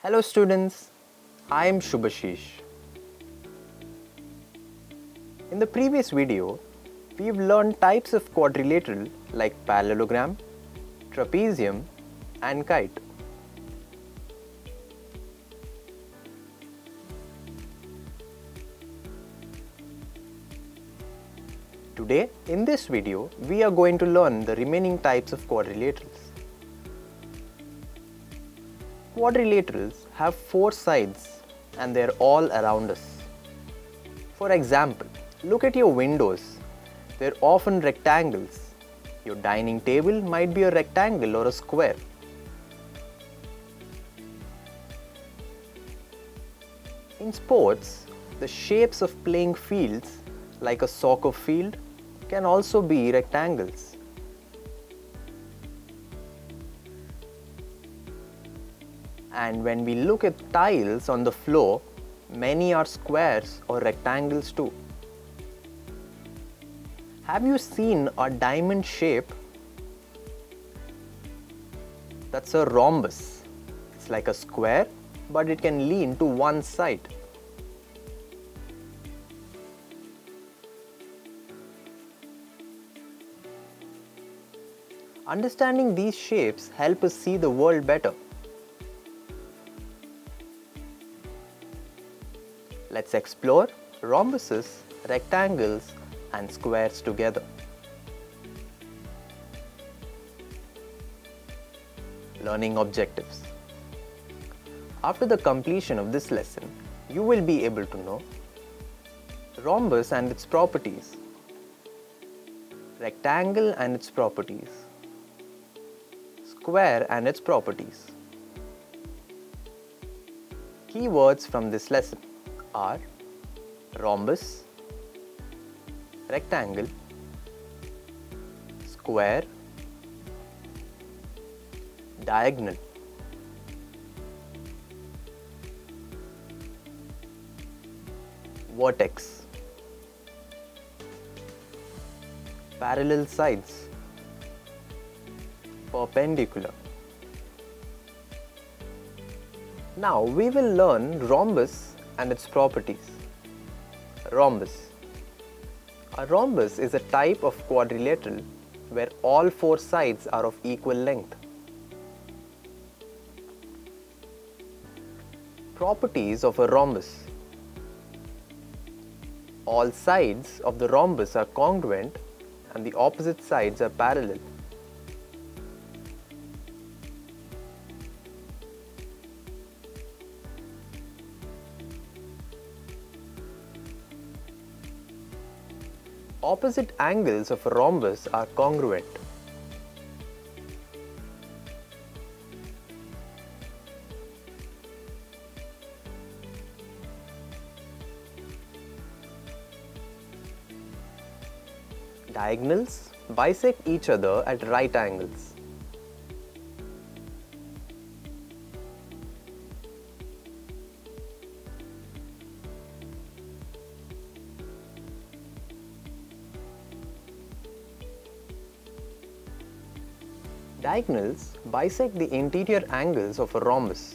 Hello students, I am Shubhashish. In the previous video, we've learned types of quadrilateral like parallelogram, trapezium and kite. Today, in this video, we are going to learn the remaining types of quadrilaterals. Quadrilaterals have four sides and they are all around us. For example, look at your windows. They're often rectangles. Your dining table might be a rectangle or a square. In sports, the shapes of playing fields, like a soccer field, can also be rectangles. And when we look at tiles on the floor, many are squares or rectangles too. Have you seen a diamond shape? That's a rhombus. It's like a square, but it can lean to one side. Understanding these shapes help us see the world better. Let's explore rhombuses, rectangles and squares together. Learning objectives. After the completion of this lesson, you will be able to know rhombus and its properties, rectangle and its properties, square and its properties. Keywords from this lesson are rhombus, rectangle, square, diagonal. Vertex, parallel sides, perpendicular. Now we will learn rhombus and its properties. Rhombus. A rhombus is a type of quadrilateral where all four sides are of equal length. Properties of a rhombus. All sides of the rhombus are congruent and the opposite sides are parallel. Opposite angles of a rhombus are congruent. Diagonals bisect each other at right angles. Diagonals bisect the interior angles of a rhombus.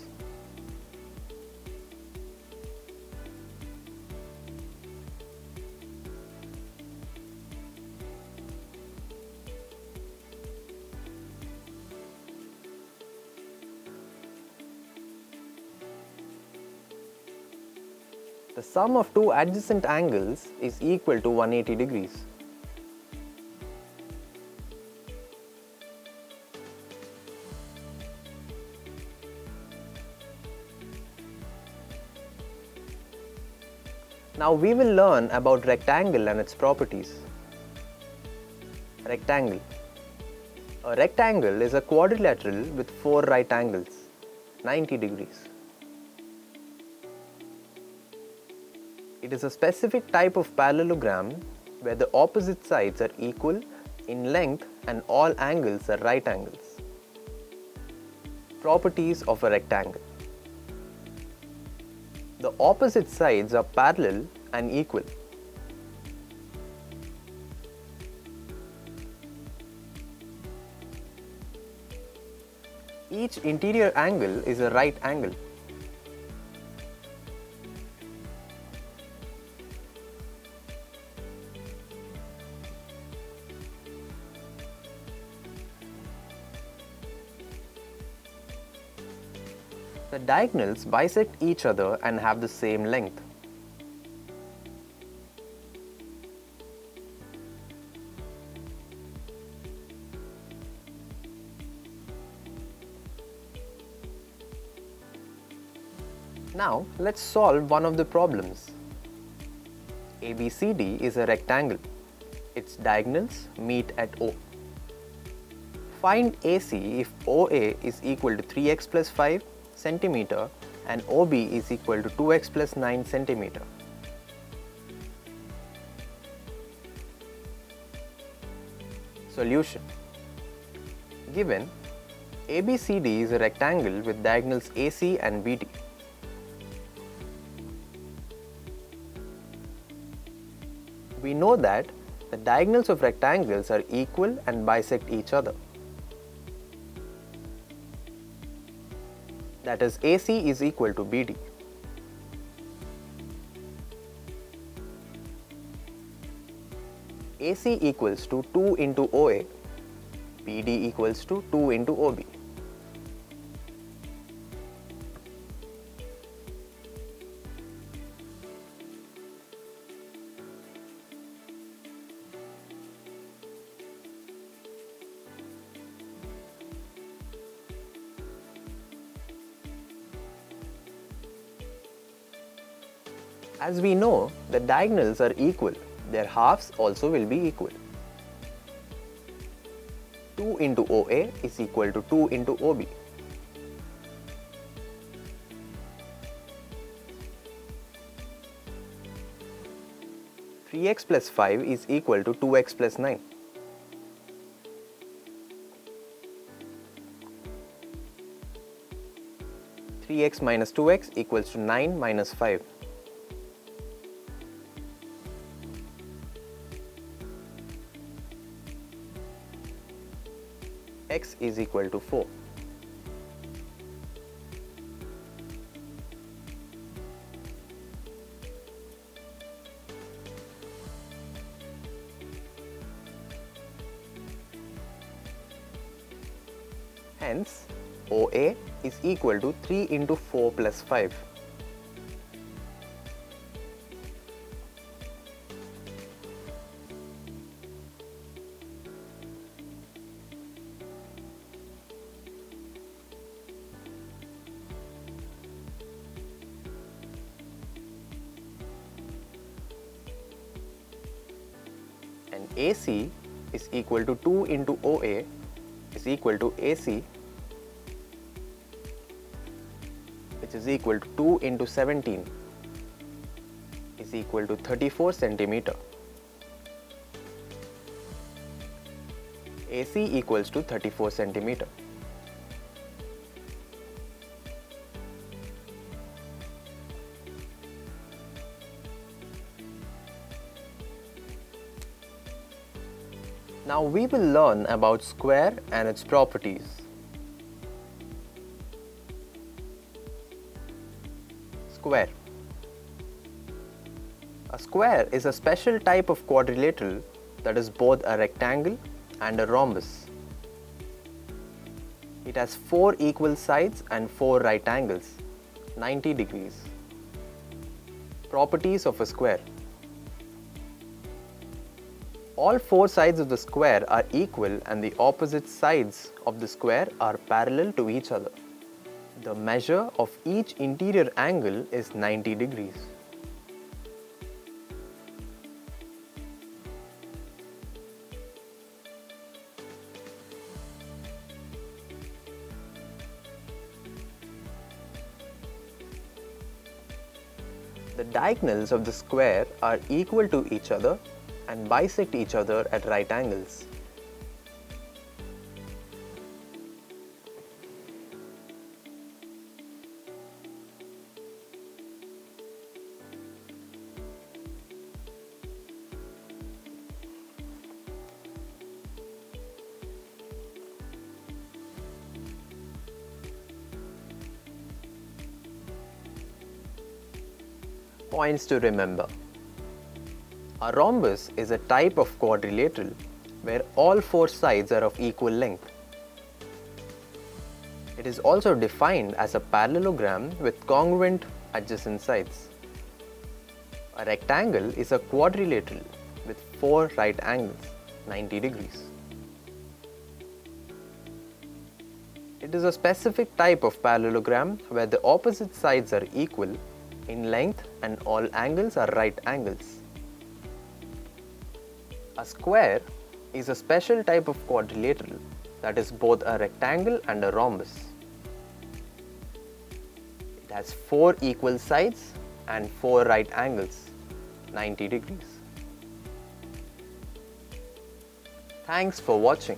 The sum of two adjacent angles is equal to 180 degrees. Now we will learn about rectangle and its properties. Rectangle. A rectangle is a quadrilateral with four right angles, 90 degrees. It is a specific type of parallelogram where the opposite sides are equal in length and all angles are right angles. Properties of a rectangle. The opposite sides are parallel and equal. Each interior angle is a right angle. The diagonals bisect each other and have the same length. Now let's solve one of the problems. ABCD is a rectangle. Its diagonals meet at O. Find AC if OA is equal to 3x plus 5 centimeter and OB is equal to 2x plus 9 centimeter. Solution. Given ABCD is a rectangle with diagonals AC and BD. We know that the diagonals of rectangles are equal and bisect each other. That is, AC is equal to BD. AC equals to 2 into OA, BD equals to 2 into OB. As we know, the diagonals are equal, their halves also will be equal. 2 into OA is equal to 2 into OB. (3x plus 5) is equal to 2x plus 9. (3x minus 2x) equals to 9 minus 5. X is equal to 4. Hence, OA is equal to 3 into 4 plus 5. And AC is equal to 2 into OA is equal to AC, which is equal to 2 into 17 is equal to 34 centimeter. AC equals to 34 centimeter. Now we will learn about square and its properties. Square. A square is a special type of quadrilateral that is both a rectangle and a rhombus. It has 4 equal sides and 4 right angles, 90 degrees. Properties of a square. All 4 sides of the square are equal and the opposite sides of the square are parallel to each other. The measure of each interior angle is 90 degrees. The diagonals of the square are equal to each other and bisect each other at right angles. Points to remember. A rhombus is a type of quadrilateral where all 4 sides are of equal length. It is also defined as a parallelogram with congruent adjacent sides. A rectangle is a quadrilateral with 4 right angles, 90 degrees. It is a specific type of parallelogram where the opposite sides are equal in length and all angles are right angles. A square is a special type of quadrilateral that is both a rectangle and a rhombus. It has 4 equal sides and 4 right angles, 90 degrees. Thanks for watching.